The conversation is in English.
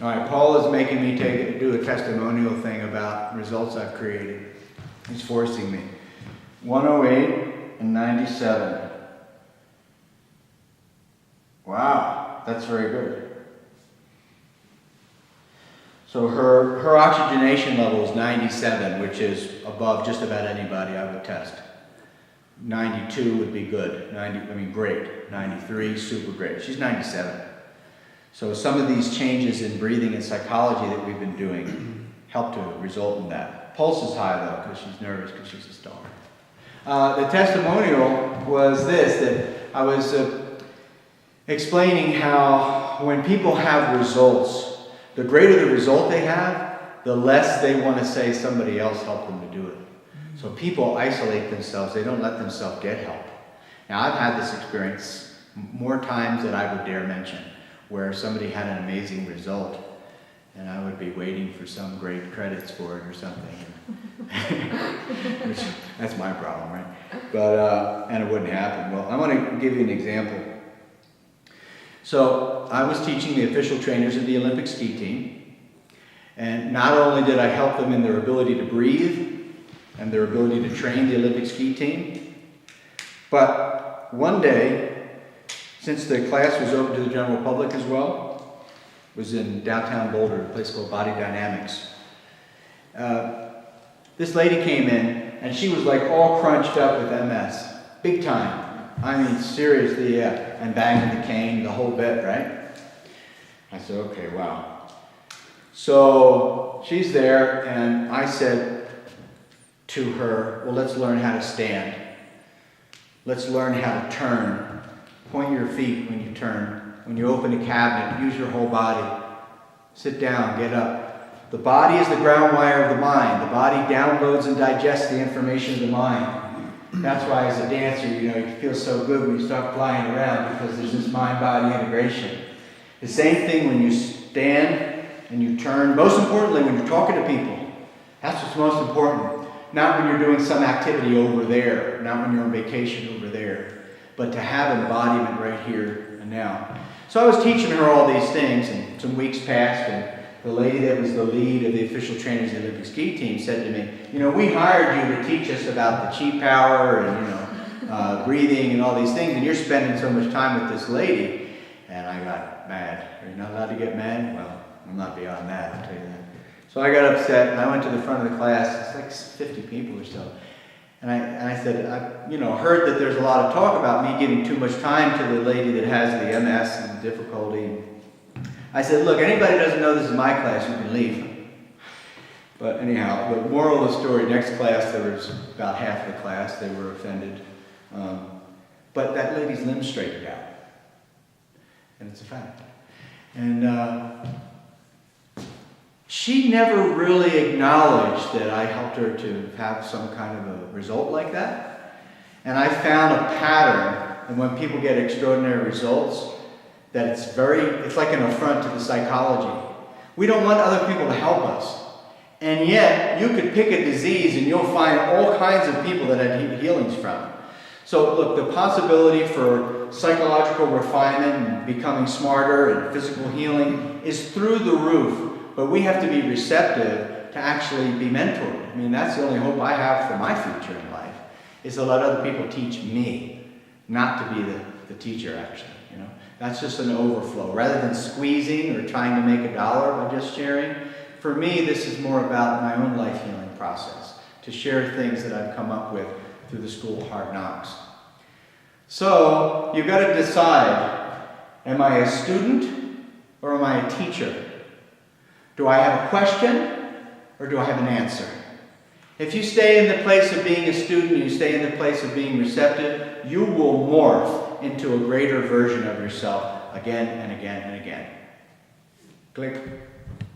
All right, Paul is making me do a testimonial thing about results I've created. He's forcing me. 108 and 97. Wow, that's very good. So her oxygenation level is 97, which is above just about anybody I would test. 92 would be good. Great. 93, super great. She's 97. So some of these changes in breathing and psychology that we've been doing help to result in that. Pulse is high though, because she's nervous, because she's a star. The testimonial was this, that I was explaining how when people have results, the greater the result they have, the less they want to say somebody else helped them to do it. So people isolate themselves. They don't let themselves get help. Now, I've had this experience more times than I would dare mention, where somebody had an amazing result, and I would be waiting for some great credits for it or something. Which, that's my problem, right? But, and it wouldn't happen. Well, I want to give you an example. So, I was teaching the official trainers of the Olympic ski team, and not only did I help them in their ability to breathe, and their ability to train the Olympic ski team. But one day, since the class was open to the general public as well, was in downtown Boulder, a place called Body Dynamics. This lady came in, and she was like all crunched up with MS, big time. I mean, seriously, yeah, and banging the cane, the whole bit, right? I said, okay, wow. So she's there, and I said to her, well, let's learn how to stand. Let's learn how to turn. Point your feet when you turn. When you open a cabinet, use your whole body. Sit down, get up. The body is the ground wire of the mind. The body downloads and digests the information of the mind. That's why as a dancer, you feel so good when you start flying around, because there's this mind-body integration. The same thing when you stand and you turn. Most importantly, when you're talking to people. That's what's most important. Not when you're doing some activity over there, not when you're on vacation over there, but to have embodiment right here and now. So I was teaching her all these things, and some weeks passed, and the lady that was the lead of the official trainers of the Olympic ski team said to me, we hired you to teach us about the chi power and, breathing and all these things, and you're spending so much time with this lady. And I got mad. Are you not allowed to get mad? Well, I'm not beyond that, I'll tell you that. So I got upset, and I went to the front of the class. It's like 50 people or so. And I said, I heard that there's a lot of talk about me giving too much time to the lady that has the MS and the difficulty. I said, look, anybody who doesn't know this is my class, you can leave. But anyhow, the moral of the story, next class, there was about half the class. They were offended. But that lady's limbs straightened out. And it's a fact. And she never really acknowledged that I helped her to have some kind of a result like that. And I found a pattern, and when people get extraordinary results, that it's like an affront to the psychology. We don't want other people to help us. And yet, you could pick a disease and you'll find all kinds of people that had healings from it. So look, the possibility for psychological refinement and becoming smarter and physical healing is through the roof. But we have to be receptive to actually be mentored. I mean, that's the only hope I have for my future in life, is to let other people teach me, not to be the teacher, actually. That's just an overflow. Rather than squeezing or trying to make a dollar by just sharing, for me, this is more about my own life healing process, to share things that I've come up with through the School of Hard Knocks. So, you've got to decide, am I a student or am I a teacher? Do I have a question, or do I have an answer? If you stay in the place of being a student, you stay in the place of being receptive, you will morph into a greater version of yourself again and again and again. Click.